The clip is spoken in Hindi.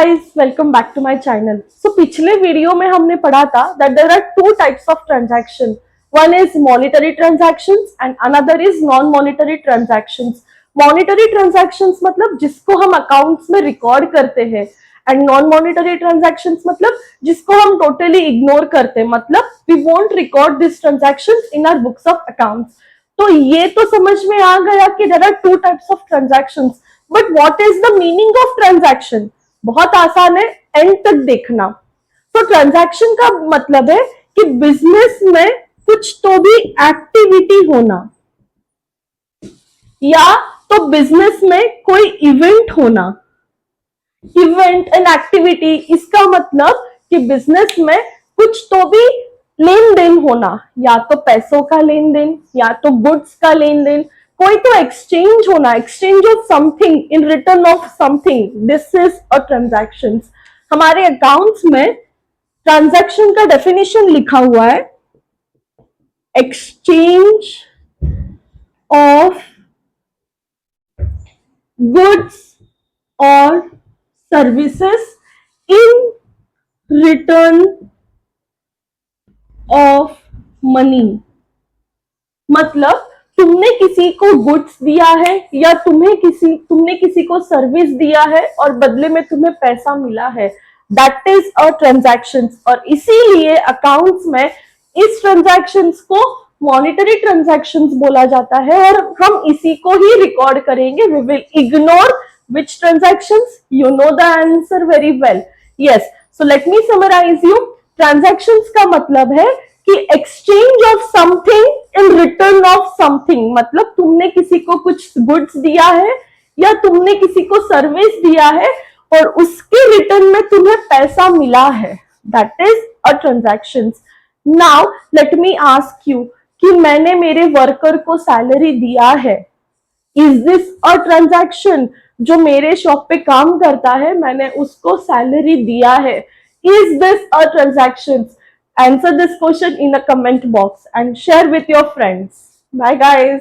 guys, welcome back to my channel. So पिछले वीडियो में हमने पढ़ा था that there are two types of transaction. One is monetary transactions and another is non-monetary transactions. Monetary transactions मतलब जिसको हम accounts में record करते हैं and non-monetary transactions मतलब जिसको हम totally ignore करते हैं, मतलब we won't record these transactions in our books of accounts. तो ये तो समझ में आ गया कि there are two types of transactions. But what is the meaning of transaction? बहुत आसान है, एंड तक देखना. तो ट्रांजैक्शन का मतलब है कि बिजनेस में कुछ तो भी एक्टिविटी होना या तो बिजनेस में कोई इवेंट होना. इवेंट एंड एक्टिविटी, इसका मतलब कि बिजनेस में कुछ तो भी लेन देन होना, या तो पैसों का लेन देन या तो गुड्स का लेन देन, कोई तो एक्सचेंज होना, exchange of something in return of something. This is a transaction. हमारे अकाउंट्स में ट्रांजैक्शन का डेफिनेशन लिखा हुआ है, एक्सचेंज ऑफ गुड्स और services in return of money. मतलब तुमने किसी को गुड्स दिया है या तुमने किसी को सर्विस दिया है और बदले में तुम्हें पैसा मिला है. That is a transaction. और इसीलिए अकाउंट्स में इस ट्रांजैक्शंस को मॉनेटरी ट्रांजैक्शंस बोला जाता है और हम इसी को ही रिकॉर्ड करेंगे. We will ignore which transactions? You know the answer very well. Yes. So let me summarize you. Transactions का मतलब है कि exchange of something in return of something. मतलब तुमने किसी को कुछ गुड्स दिया है या तुमने किसी को सर्विस दिया है और उसके रिटर्न में तुम्हें पैसा मिला है. That is a transaction. Now let me ask you कि मैंने मेरे वर्कर को सैलरी दिया है. Is this a transaction? जो मेरे शॉप पे काम करता है, मैंने उसको सैलरी दिया है. Is this a transaction? Answer this question in a comment box and share with your friends. Bye guys.